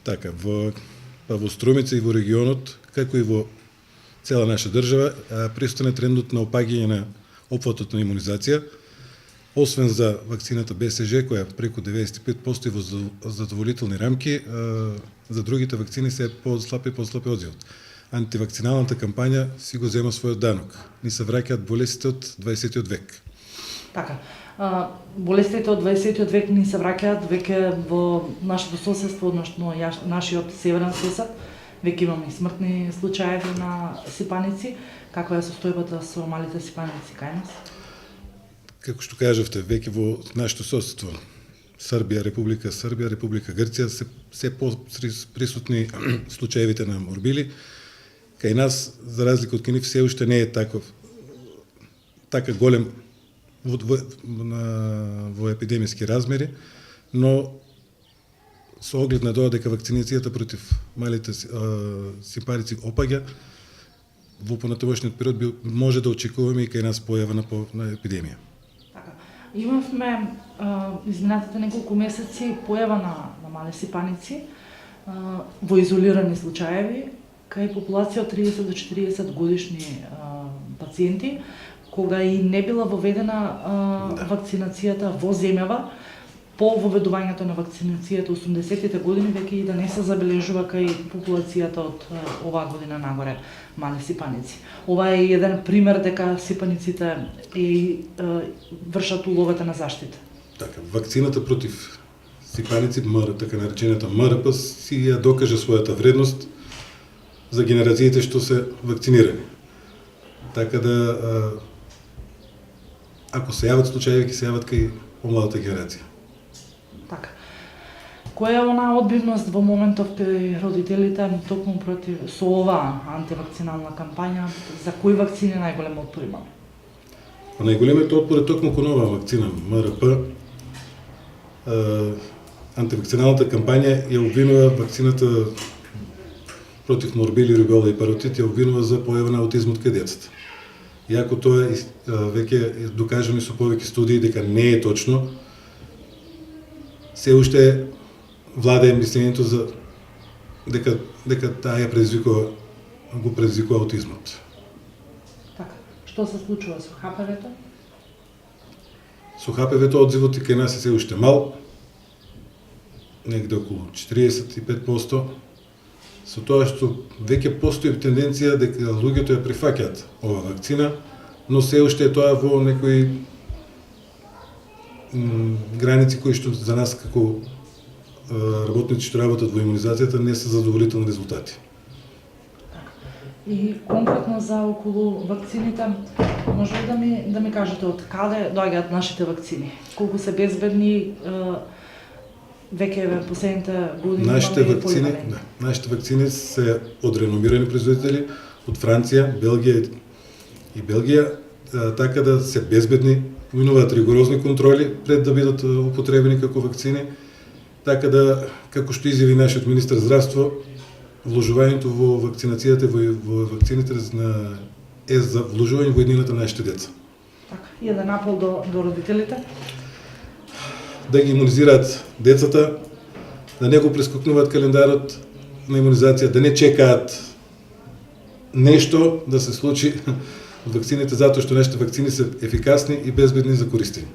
Така, во Струмица и во регионот, како и во цела наша држава, присутен е трендот на опаѓање на опфатот на имунизација, освен за вакцината БСЖ, која преку 95% и во задоволителни рамки, за другите вакцини се послаб и послаб одзивот. Антивакциналната кампања си го зема својот данок. Ни се враќаат болестите од 20 век. Така, болестите од 20 век ни се враќаат веќе во нашето соседство, односно нашиот северен сосед. Веќе имаме и смртни случаи на сипаници. Каква е состојбата со малите сипаници кај нас? Како што кажавте, веќе во нашето соседство, Србија, Република Грција, се присутни случаевите на морбили. Кај нас, за разлика од кај нив, се уште не е така голем во епидемиски размери, но со оглед на тоа дека вакцинацијата против малите сипаници опаѓа, во понатамошниот период може да очекуваме и кај нас појава на епидемија. Имавме изминатите неколку месеци појава на мали сипаници во изолирани случаеви кај популација од 30 до 40 годишни пациенти, кога и не била воведена вакцинацијата во земјава. По воведувањето на вакцинацијата 80-тите години веќе и да не се забележува кај популацијата од оваа година нагоре мали сипаници. Ова е еден пример дека сипаниците вршат улогата на заштита. Така, вакцината против сипаници, така наречената МРП, си ја докаже својата вредност за генерациите што се вакцинирани. Така да, ако се јават случаи, ќе се јават кај помладата генерација. Така. Која е онаа одбивност во моментов кај родителите токму со оваа антивакцинална кампања, за кои вакцини најголем отпор имаме? Најголемиот отпор е токму кон оваа вакцина МРП. Антивакциналната кампања ја обвинува вакцината против морбили, рубеола и паротит, ја обвинува за појава на аутизмот кај децата. Иако тоа веќе е докажано со повеќе студии дека не е точно, се уште владее мислењето за дека таа ја предизвикува аутизмот. Така, што се случува со ХПВ-то? Со ХПВ-то одзивот и кај нас е се уште мал, негде околу 45%, со тоа што веќе постои тенденција дека луѓето ја прифаќаат оваа вакцина, но се уште е тоа во некои граници кои што за нас како работници што работат во имунизацијата не се задоволителни резултати. И конкретно за околу вакцините, може ли да ми кажете од каде доаѓаат нашите вакцини? Колку се безбедни? Веќе последните години Нашите вакцини се од реномирани производители од Франција, Белгија, така да се безбедни, минуваат ригорозни контроли пред да бидат употребени како вакцини, така да, како што изјави нашиот министар здравство, вложувањето во вакцинацијата во вакцините е за вложување во еднината на нашите деца. Така, и еден апел до родителите? Да ги имунизираат децата, да не го прескокнуваат календарот на имунизација, да не чекаат нешто да се случи од вакцините, затоа што нашите вакцини се ефикасни и безбедни за користење.